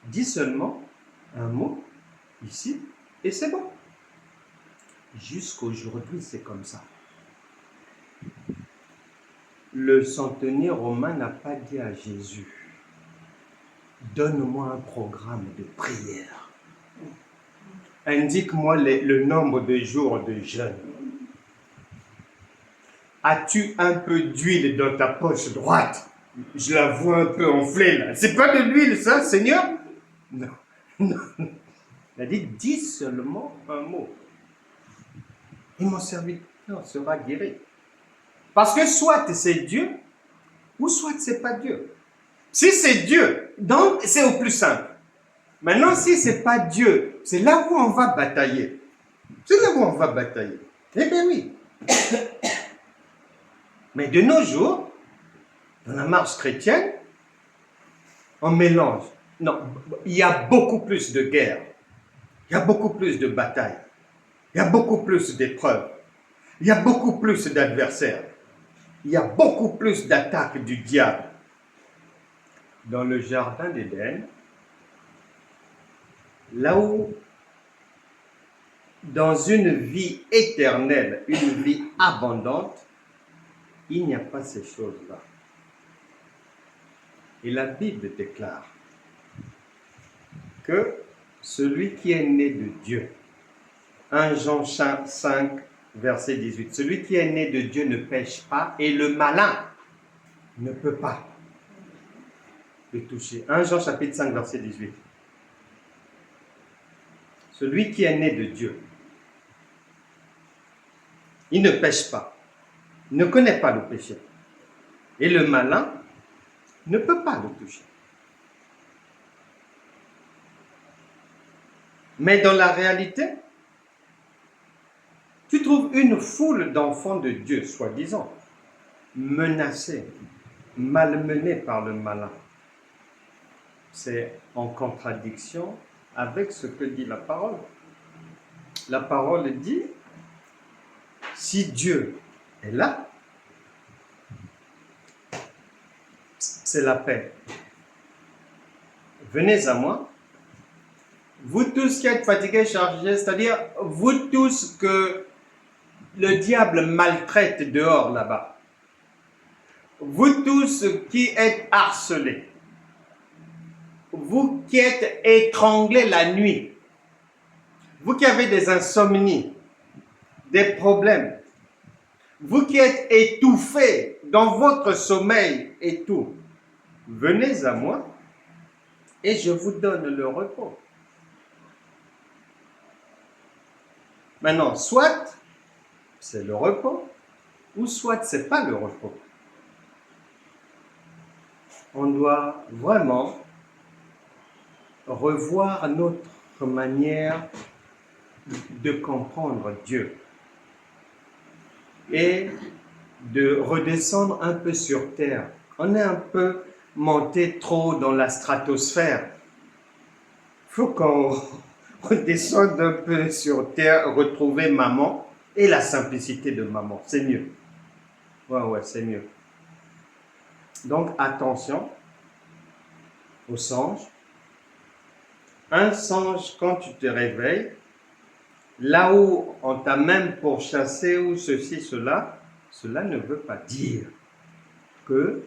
Dis seulement un mot ici et c'est bon. Jusqu'aujourd'hui, c'est comme ça. Le centenier romain n'a pas dit à Jésus, donne-moi un programme de prière. Indique-moi le nombre de jours de jeûne. As-tu un peu d'huile dans ta poche droite? Je la vois un peu enflée là. C'est pas de l'huile ça, Seigneur? Non. Non. Il a dit, dis seulement un mot. Et mon serviteur sera guéri. Parce que soit c'est Dieu, ou soit c'est pas Dieu. Si c'est Dieu, donc c'est au plus simple. Maintenant, si c'est pas Dieu, c'est là où on va batailler. C'est là où on va batailler. Eh bien oui. Mais de nos jours, dans la marche chrétienne, on mélange. Non, il y a beaucoup plus de guerres. Il y a beaucoup plus de batailles. Il y a beaucoup plus d'épreuves. Il y a beaucoup plus d'adversaires. Il y a beaucoup plus d'attaques du diable. Dans le jardin d'Éden, là où, dans une vie éternelle, une vie abondante, il n'y a pas ces choses-là. Et la Bible déclare que celui qui est né de Dieu, 1 Jean 5, verset 18, celui qui est né de Dieu ne pêche pas et le malin ne peut pas le toucher. 1 Jean chapitre 5, verset 18. Celui qui est né de Dieu, il ne pêche pas, ne connaît pas le péché. Et le malin ne peut pas le toucher. Mais dans la réalité, tu trouves une foule d'enfants de Dieu, soi-disant, menacés, malmenés par le malin. C'est en contradiction avec ce que dit la parole. La parole dit, si Dieu est là, c'est la paix. Venez à moi, vous tous qui êtes fatigués, chargés, c'est-à-dire vous tous que le diable maltraite dehors là-bas. Vous tous qui êtes harcelés. Vous qui êtes étranglés la nuit. Vous qui avez des insomnies, des problèmes. Vous qui êtes étouffés dans votre sommeil et tout. Venez à moi et je vous donne le repos. Maintenant, soit c'est le repos, ou soit ce n'est pas le repos. On doit vraiment revoir notre manière de comprendre Dieu et de redescendre un peu sur terre. On est un peu monté trop dans la stratosphère. Il faut qu'on redescende un peu sur terre, retrouver maman et la simplicité de maman. C'est mieux. Ouais, c'est mieux. Donc, attention aux songes. Un songe, quand tu te réveilles, là où on t'a même pourchassé ou ceci, cela ne veut pas dire que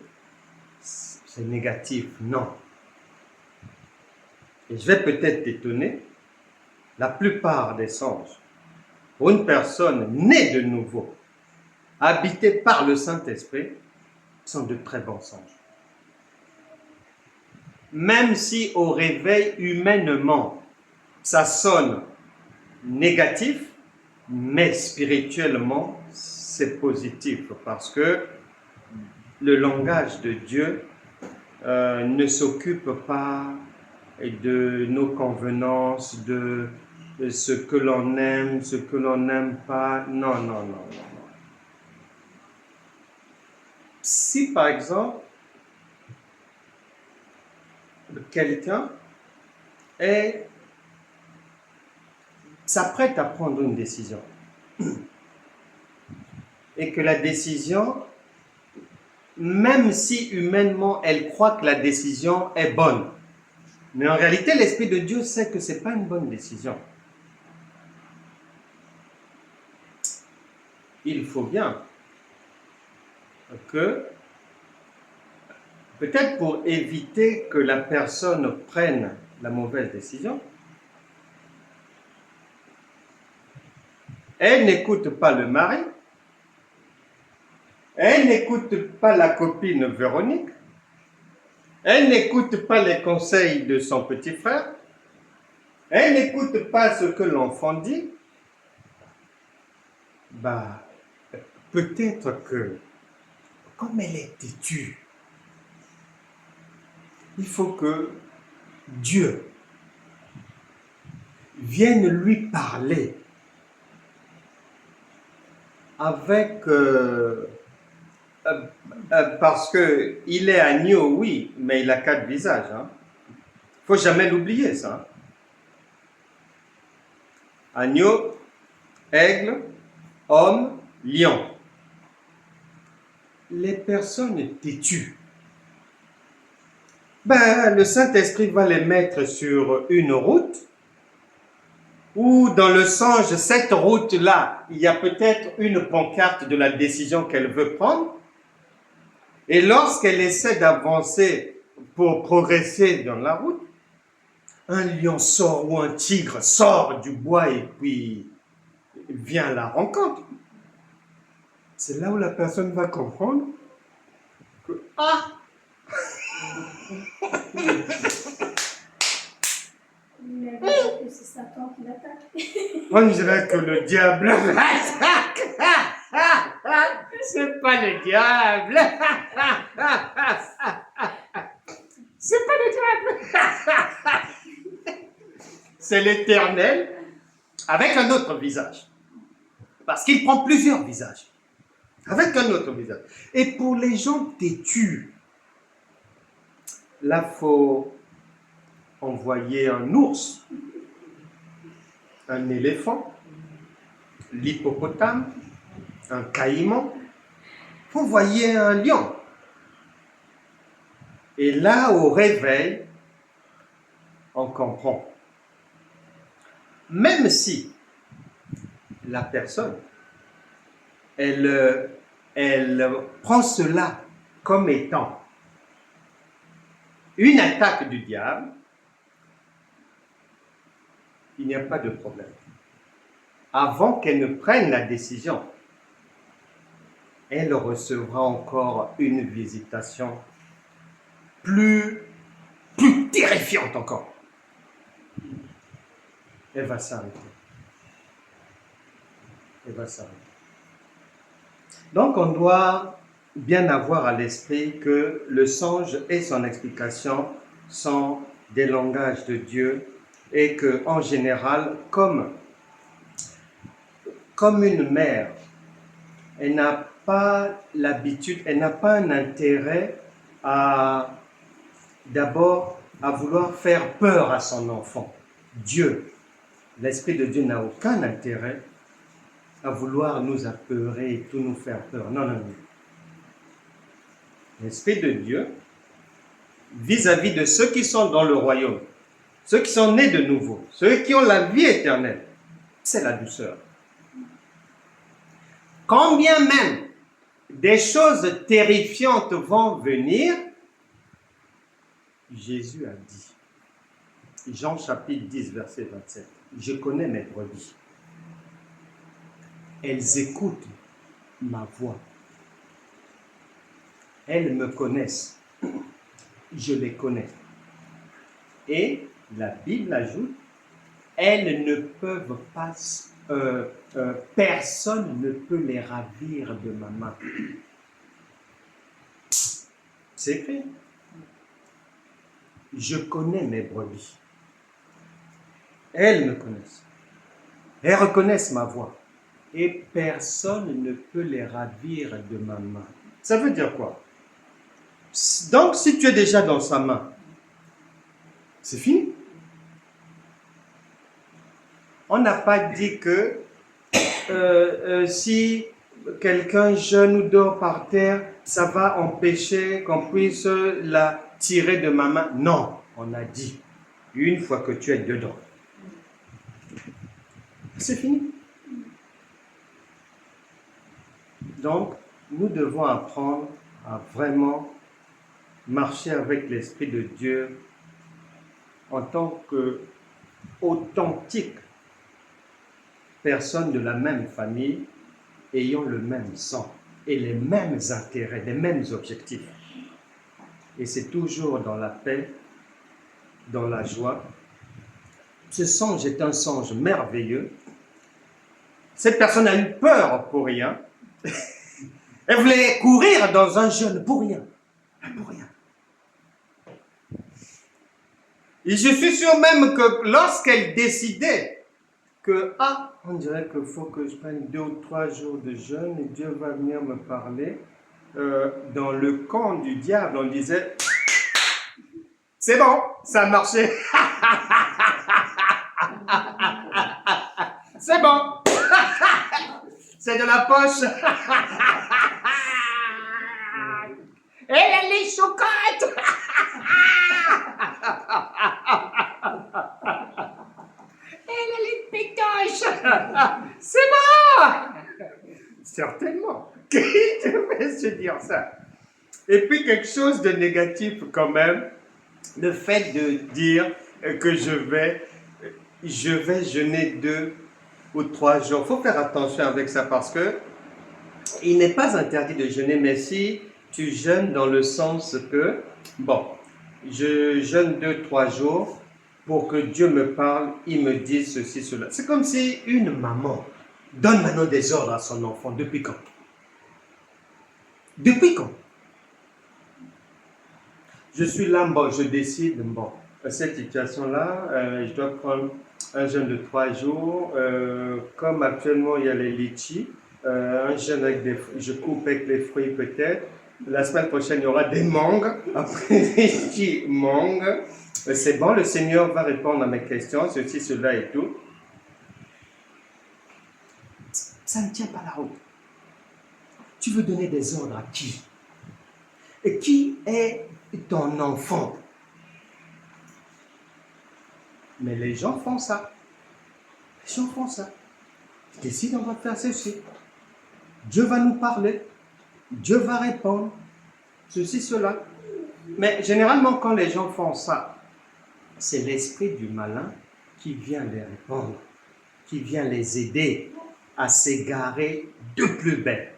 c'est négatif. Non. Et je vais peut-être t'étonner, la plupart des songes, pour une personne née de nouveau, habitée par le Saint-Esprit, sont de très bons songes. Même si au réveil, humainement, ça sonne négatif, mais spirituellement, c'est positif parce que le langage de Dieu ne s'occupe pas de nos convenances, de ce que l'on aime, ce que l'on n'aime pas. Non. Si par exemple, quelqu'un s'apprête à prendre une décision et que la décision, même si humainement elle croit que la décision est bonne, mais en réalité l'Esprit de Dieu sait que ce n'est pas une bonne décision. Il faut bien que, peut-être pour éviter que la personne prenne la mauvaise décision, elle n'écoute pas le mari, elle n'écoute pas la copine Véronique, elle n'écoute pas les conseils de son petit frère, elle n'écoute pas ce que l'enfant dit. Bah, peut-être que, comme elle est têtue, il faut que Dieu vienne lui parler avec... parce qu'il est agneau, oui, mais il a 4 visages. Il ne faut jamais l'oublier, ça. Agneau, aigle, homme, lion. Les personnes têtues, le Saint-Esprit va les mettre sur une route où dans le songe, cette route-là, il y a peut-être une pancarte de la décision qu'elle veut prendre. Et lorsqu'elle essaie d'avancer pour progresser dans la route, un lion sort ou un tigre sort du bois et puis vient à la rencontre. C'est là où la personne va comprendre que Mais que c'est Satan qui l'attaque. on dirait que le diable l'attaque. C'est pas le diable. C'est pas le diable. C'est l'Éternel avec un autre visage. Parce qu'il prend plusieurs visages. Avec un autre visage. Et pour les gens têtus, là, il faut envoyer un ours, un éléphant, l'hippopotame, un caïman. Il faut envoyer un lion. Et là, au réveil, on comprend. Même si la personne, elle prend cela comme étant une attaque du diable, il n'y a pas de problème. Avant qu'elle ne prenne la décision, elle recevra encore une visitation plus terrifiante encore. Elle va s'arrêter. Elle va s'arrêter. Donc, on doit bien avoir à l'esprit que le songe et son explication sont des langages de Dieu et que, en général, comme une mère, elle n'a pas l'habitude, elle n'a pas un intérêt d'abord à vouloir faire peur à son enfant. Dieu, l'Esprit de Dieu n'a aucun intérêt à vouloir nous apeurer et tout nous faire peur. Non, non, non. L'Esprit de Dieu, vis-à-vis de ceux qui sont dans le royaume, ceux qui sont nés de nouveau, ceux qui ont la vie éternelle, c'est la douceur. Quand bien même des choses terrifiantes vont venir, Jésus a dit, Jean chapitre 10, verset 27, « Je connais mes brebis. Elles écoutent ma voix. Elles me connaissent. Je les connais. » Et la Bible ajoute, « Elles ne peuvent pas, personne ne peut les ravir de ma main. » C'est écrit. Je connais mes brebis. Elles me connaissent. Elles reconnaissent ma voix. Et personne ne peut les ravir de ma main. Ça veut dire quoi? Donc, si tu es déjà dans sa main, c'est fini. On n'a pas dit que si quelqu'un jeune ou dort par terre, ça va empêcher qu'on puisse la tirer de ma main. Non, on a dit, une fois que tu es dedans, c'est fini. Donc, nous devons apprendre à vraiment marcher avec l'Esprit de Dieu en tant qu'authentique personne de la même famille, ayant le même sang et les mêmes intérêts, les mêmes objectifs. Et c'est toujours dans la paix, dans la joie. Ce songe est un songe merveilleux. Cette personne a eu peur pour rien. Elle voulait courir dans un jeûne pour rien. Pour rien. Et je suis sûr même que lorsqu'elle décidait que, on dirait qu'il faut que je prenne 2 ou 3 jours de jeûne et Dieu va venir me parler, dans le camp du diable, on disait, c'est bon, ça a marché. C'est bon. C'est de la poche. Elle est chocotte. Elle est pétoche. C'est bon. Certainement. Qui devait se dire ça? Et puis quelque chose de négatif quand même, le fait de dire que je vais jeûner 2 ou 3 jours. Il faut faire attention avec ça parce que il n'est pas interdit de jeûner, mais si tu jeûnes dans le sens que, bon, je jeûne 2-3 jours pour que Dieu me parle, il me dise ceci, cela. C'est comme si une maman donne maintenant des ordres à son enfant. Depuis quand? Depuis quand? Je suis là, bon, je décide, bon, cette situation-là, je dois prendre un jeûne de 3 jours. Comme actuellement, il y a les litchis, un jeûne avec des fruits, je coupe avec les fruits peut-être. La semaine prochaine, il y aura des mangues. Après les litchis, mangues. C'est bon, le Seigneur va répondre à mes questions, ceci, cela et tout. Ça ne tient pas la route. Tu veux donner des ordres à qui? Et qui est ton enfant? Mais les gens font ça. Les gens font ça. Ils décident, on va faire ceci. Dieu va nous parler. Dieu va répondre. Ceci, cela. Mais généralement, quand les gens font ça, c'est l'esprit du malin qui vient les répondre, qui vient les aider à s'égarer de plus belle.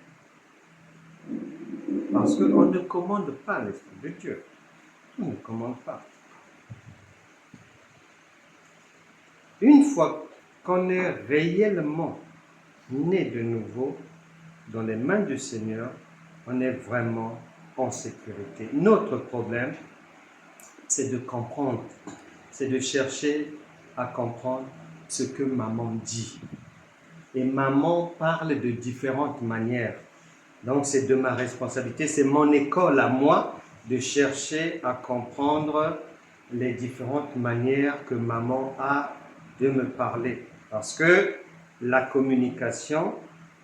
Parce qu'on ne commande pas l'Esprit de Dieu. On ne commande pas. Une fois qu'on est réellement né de nouveau dans les mains du Seigneur, on est vraiment en sécurité. Notre problème, c'est de comprendre, c'est de chercher à comprendre ce que maman dit. Et maman parle de différentes manières. Donc c'est de ma responsabilité, c'est mon école à moi de chercher à comprendre les différentes manières que maman a de me parler. Parce que la communication,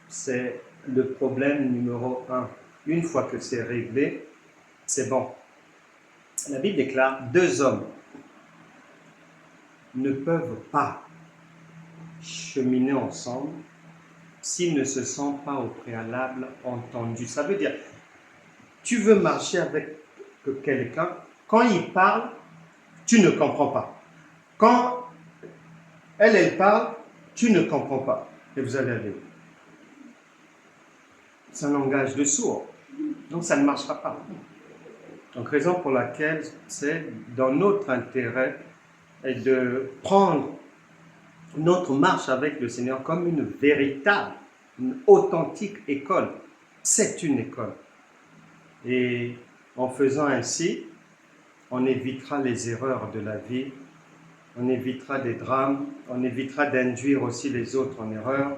c'est le problème numéro 1. Une fois que c'est réglé, c'est bon. La Bible déclare 2 hommes ne peuvent pas cheminer ensemble s'ils ne se sont pas au préalable entendus. Ça veut dire, tu veux marcher avec quelqu'un, quand il parle, tu ne comprends pas. Quand elle parle, tu ne comprends pas. Et vous allez aller où? C'est un langage de sourd. Donc ça ne marchera pas. Donc raison pour laquelle c'est dans notre intérêt de prendre notre marche avec le Seigneur comme une véritable, une authentique école. C'est une école. Et en faisant ainsi, on évitera les erreurs de la vie, on évitera des drames, on évitera d'induire aussi les autres en erreur,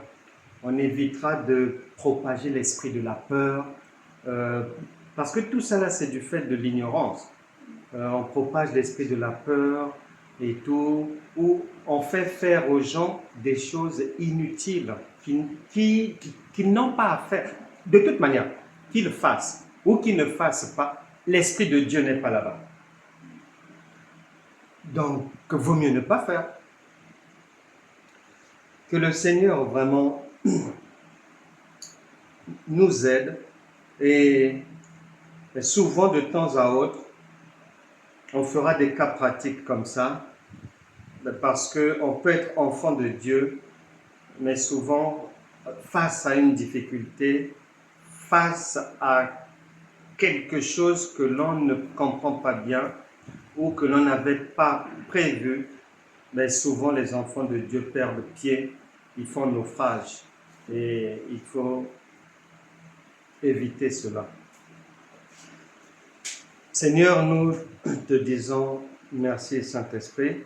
on évitera de propager l'esprit de la peur, Parce que tout ça là, c'est du fait de l'ignorance. On propage l'esprit de la peur et tout, ou on fait faire aux gens des choses inutiles qu'ils n'ont pas à faire. De toute manière, qu'ils fassent ou qu'ils ne fassent pas, l'esprit de Dieu n'est pas là-bas. Donc, vaut mieux ne pas faire. Que le Seigneur vraiment nous aide et souvent de temps à autre, on fera des cas pratiques comme ça parce qu'on peut être enfant de Dieu, mais souvent face à une difficulté, face à quelque chose que l'on ne comprend pas bien ou que l'on n'avait pas prévu, mais souvent les enfants de Dieu perdent pied, ils font naufrage et il faut éviter cela. Seigneur, nous te disons merci Saint-Esprit,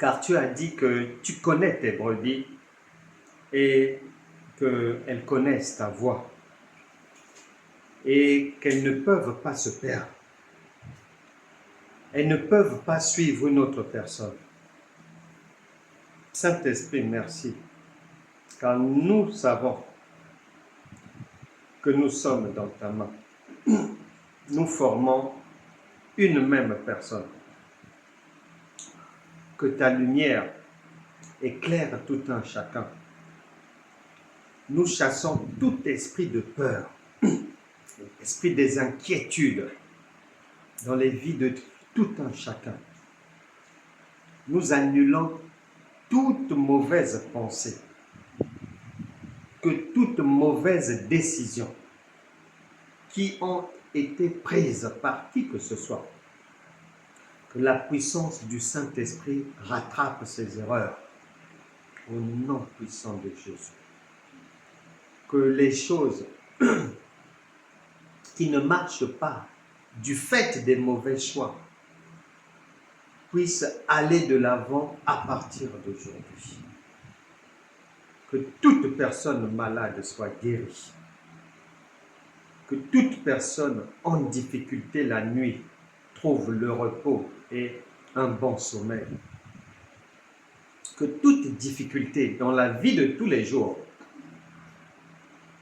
car tu as dit que tu connais tes brebis et qu'elles connaissent ta voix et qu'elles ne peuvent pas se perdre. Elles ne peuvent pas suivre une autre personne. Saint-Esprit, merci, car nous savons que nous sommes dans ta main. Nous formons une même personne. Que ta lumière éclaire tout un chacun. Nous chassons tout esprit de peur, esprit des inquiétudes dans les vies de tout un chacun. Nous annulons toute mauvaise pensée, que toute mauvaise décision qui ont été prises par qui que ce soit, que la puissance du Saint-Esprit rattrape ces erreurs au nom puissant de Jésus. Que les choses qui ne marchent pas du fait des mauvais choix puissent aller de l'avant à partir d'aujourd'hui. Que toute personne malade soit guérie. Que toute personne en difficulté la nuit trouve le repos et un bon sommeil. Que toute difficulté dans la vie de tous les jours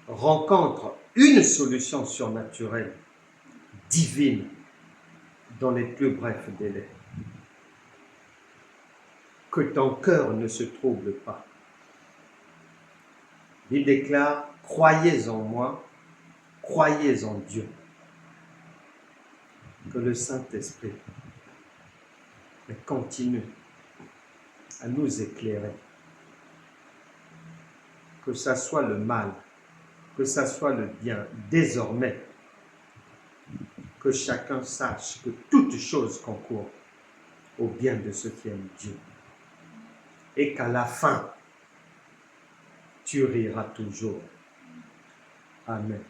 rencontre une solution surnaturelle, divine, dans les plus brefs délais. Que ton cœur ne se trouble pas. Il déclare, croyez en moi, croyez en Dieu. Que le Saint-Esprit continue à nous éclairer. Que ça soit le mal, que ça soit le bien, désormais, que chacun sache que toute chose concourt au bien de ceux qui aiment Dieu. Et qu'à la fin, tu riras toujours. Amen.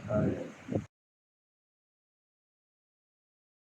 Amen.